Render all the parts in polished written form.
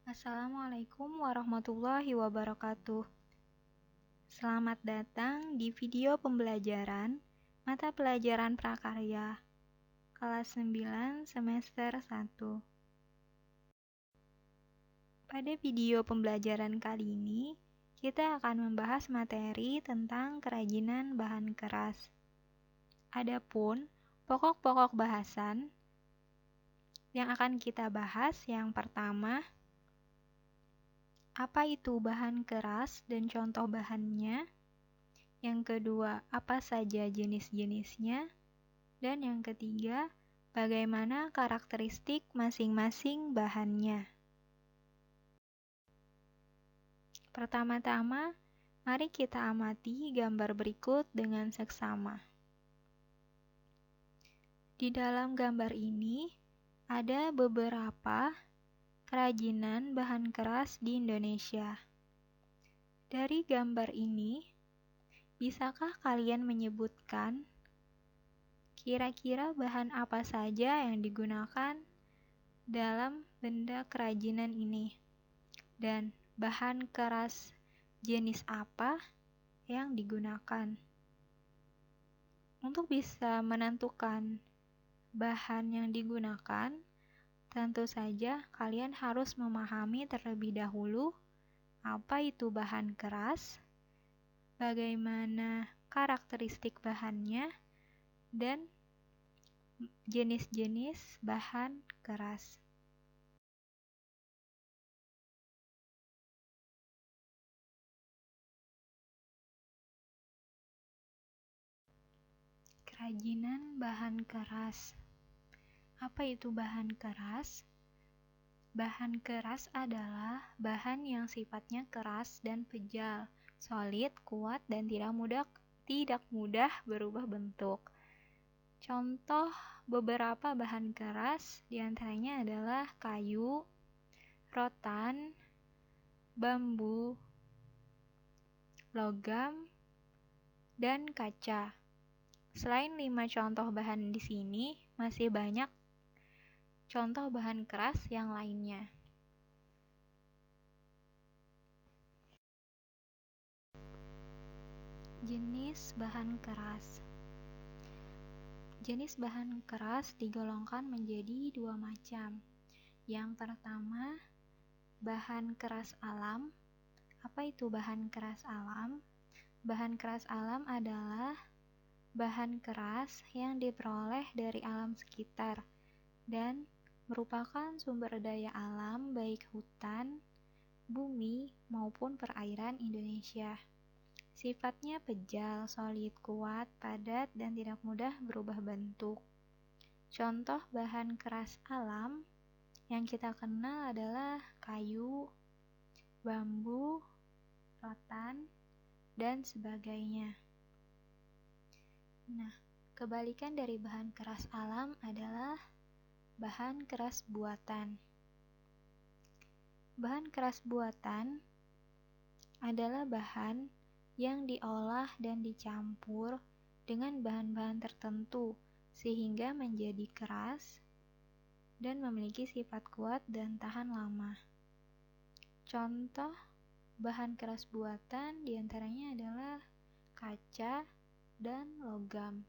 Assalamualaikum warahmatullahi wabarakatuh. Selamat datang di video pembelajaran mata pelajaran prakarya kelas 9 semester 1. Pada video pembelajaran kali ini, kita akan membahas materi tentang kerajinan bahan keras. Adapun pokok-pokok bahasan yang akan kita bahas, yang pertama, apa itu bahan keras dan contoh bahannya? Yang kedua, apa saja jenis-jenisnya? Dan yang ketiga, bagaimana karakteristik masing-masing bahannya? Pertama-tama, mari kita amati gambar berikut dengan seksama. Di dalam gambar ini, ada beberapa kerajinan bahan keras di Indonesia. Dari gambar ini, bisakah kalian menyebutkan kira-kira bahan apa saja yang digunakan dalam benda kerajinan ini? Dan bahan keras jenis apa yang digunakan? Untuk bisa menentukan bahan yang digunakan, tentu saja kalian harus memahami terlebih dahulu apa itu bahan keras, bagaimana karakteristik bahannya, dan jenis-jenis bahan keras. Kerajinan bahan keras. Apa itu bahan keras? Bahan keras adalah bahan yang sifatnya keras dan pejal, solid, kuat, dan tidak mudah berubah bentuk. Contoh beberapa bahan keras diantaranya adalah kayu, rotan, bambu, logam, dan kaca. Selain 5 contoh bahan di sini, masih banyak contoh bahan keras yang lainnya. Jenis bahan keras. Jenis bahan keras digolongkan menjadi 2 macam. Yang pertama, bahan keras alam. Apa itu bahan keras alam? Bahan keras alam adalah bahan keras yang diperoleh dari alam sekitar dan merupakan sumber daya alam baik hutan, bumi, maupun perairan Indonesia. Sifatnya pejal, solid, kuat, padat, dan tidak mudah berubah bentuk. Contoh bahan keras alam yang kita kenal adalah kayu, bambu, rotan, dan sebagainya. Nah, kebalikan dari bahan keras alam adalah bahan keras buatan. Bahan keras buatan adalah bahan yang diolah dan dicampur dengan bahan-bahan tertentu sehingga menjadi keras dan memiliki sifat kuat dan tahan lama. Contoh bahan keras buatan diantaranya adalah kaca dan logam.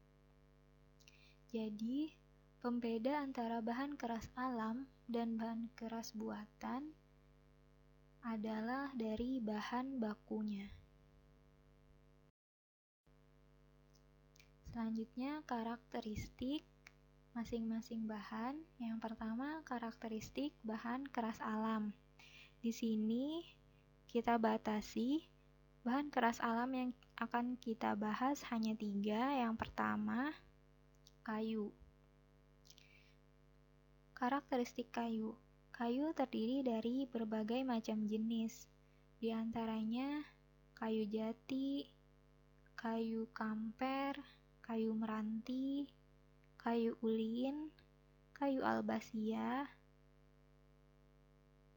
Jadi, pembeda antara bahan keras alam dan bahan keras buatan adalah dari bahan bakunya. Selanjutnya, karakteristik masing-masing bahan. Yang pertama, karakteristik bahan keras alam. Di sini kita batasi bahan keras alam yang akan kita bahas hanya 3. Yang pertama, kayu. Karakteristik kayu. Kayu terdiri dari berbagai macam jenis, di antaranya kayu jati, kayu kamper, kayu meranti, kayu ulin, kayu albasia,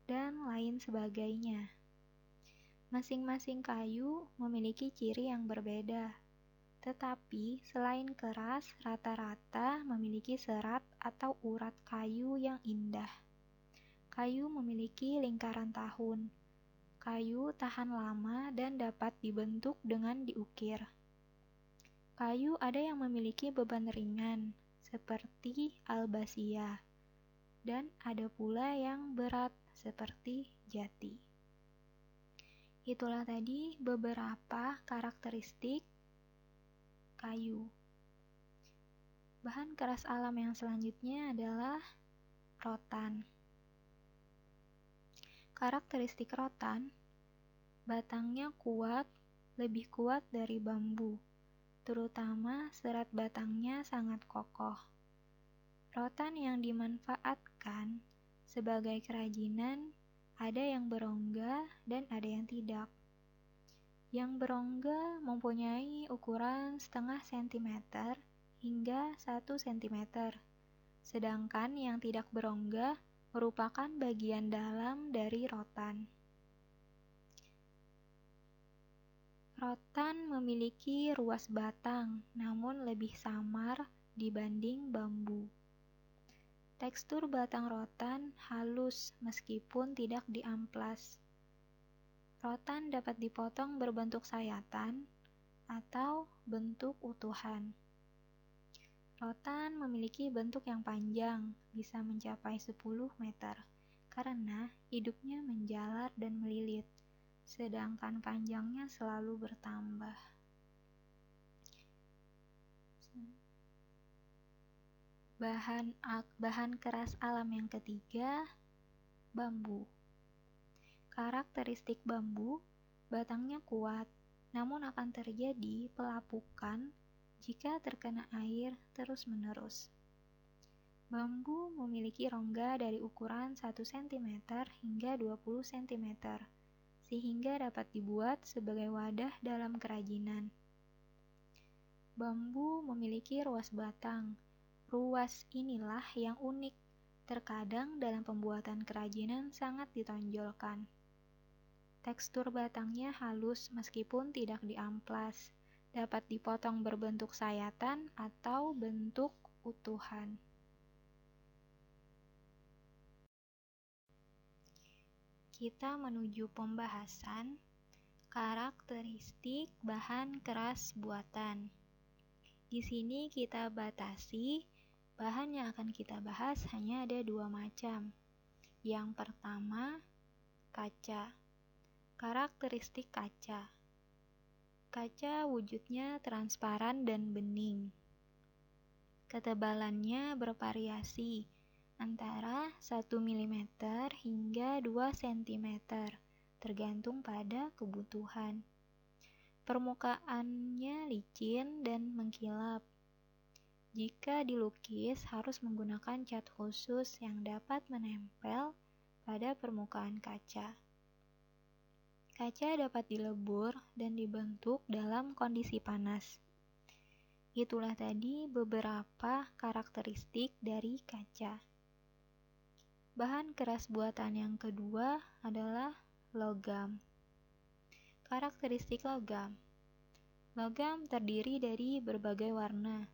dan lain sebagainya. Masing-masing kayu memiliki ciri yang berbeda, tetapi selain keras, rata-rata memiliki serat atau urat kayu yang indah. Kayu memiliki lingkaran tahun. Kayu tahan lama dan dapat dibentuk dengan diukir. Kayu ada yang memiliki beban ringan, seperti albasia, dan ada pula yang berat, seperti jati. Itulah tadi beberapa karakteristik kayu. Bahan keras alam yang selanjutnya adalah rotan. Karakteristik rotan, batangnya kuat, lebih kuat dari bambu, terutama serat batangnya sangat kokoh. Rotan yang dimanfaatkan sebagai kerajinan ada yang berongga dan ada yang tidak. Yang berongga mempunyai ukuran setengah sentimeter hingga 1 cm, sedangkan yang tidak berongga merupakan bagian dalam dari rotan. Rotan memiliki ruas batang, namun lebih samar dibanding bambu. Tekstur batang rotan halus meskipun tidak diamplas. Rotan dapat dipotong berbentuk sayatan atau bentuk utuhan. Rotan memiliki bentuk yang panjang, bisa mencapai 10 meter, karena hidupnya menjalar dan melilit, sedangkan panjangnya selalu bertambah. Bahan keras alam yang ketiga, bambu. Karakteristik bambu, batangnya kuat, namun akan terjadi pelapukan jika terkena air terus-menerus. Bambu memiliki rongga dari ukuran 1 cm hingga 20 cm, sehingga dapat dibuat sebagai wadah dalam kerajinan. Bambu memiliki ruas batang. Ruas inilah yang unik, terkadang dalam pembuatan kerajinan sangat ditonjolkan. Tekstur batangnya halus meskipun tidak diamplas, dapat dipotong berbentuk sayatan atau bentuk utuhan. Kita menuju pembahasan karakteristik bahan keras buatan. Di sini kita batasi bahan yang akan kita bahas hanya ada 2 macam. Yang pertama, kaca. Karakteristik kaca. Kaca wujudnya transparan dan bening. Ketebalannya bervariasi antara 1 mm hingga 2 cm, tergantung pada kebutuhan. Permukaannya licin dan mengkilap. Jika dilukis harus menggunakan cat khusus yang dapat menempel pada permukaan kaca. Kaca dapat dilebur dan dibentuk dalam kondisi panas. Itulah tadi beberapa karakteristik dari kaca. Bahan keras buatan yang kedua adalah logam. Karakteristik logam. Logam terdiri dari berbagai warna.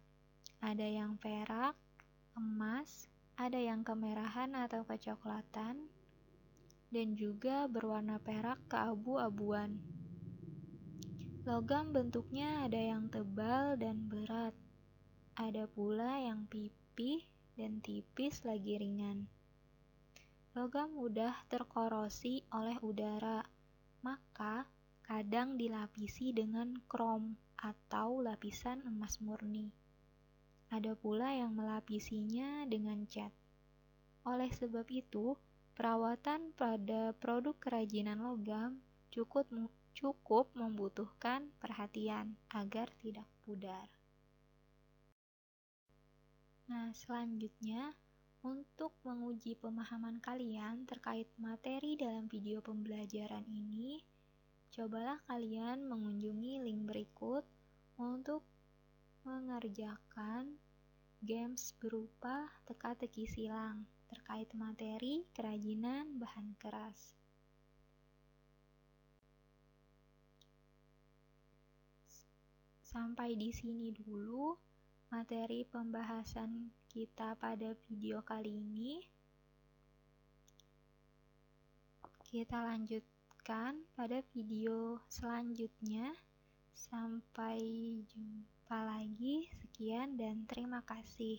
Ada yang perak, emas, ada yang kemerahan atau kecoklatan, dan juga berwarna perak keabu-abuan. Logam bentuknya ada yang tebal dan berat, ada pula yang pipih dan tipis lagi ringan. Logam mudah terkorosi oleh udara, maka kadang dilapisi dengan krom atau lapisan emas murni. Ada pula yang melapisinya dengan cat. Oleh sebab itu, perawatan pada produk kerajinan logam cukup membutuhkan perhatian agar tidak pudar. Nah, selanjutnya, untuk menguji pemahaman kalian terkait materi dalam video pembelajaran ini, cobalah kalian mengunjungi link berikut untuk mengerjakan games berupa teka-teki silang terkait materi kerajinan bahan keras. Sampai di sini dulu materi pembahasan kita pada video kali ini. Kita lanjutkan pada video selanjutnya. Sampai jumpa lagi. Sekian dan terima kasih.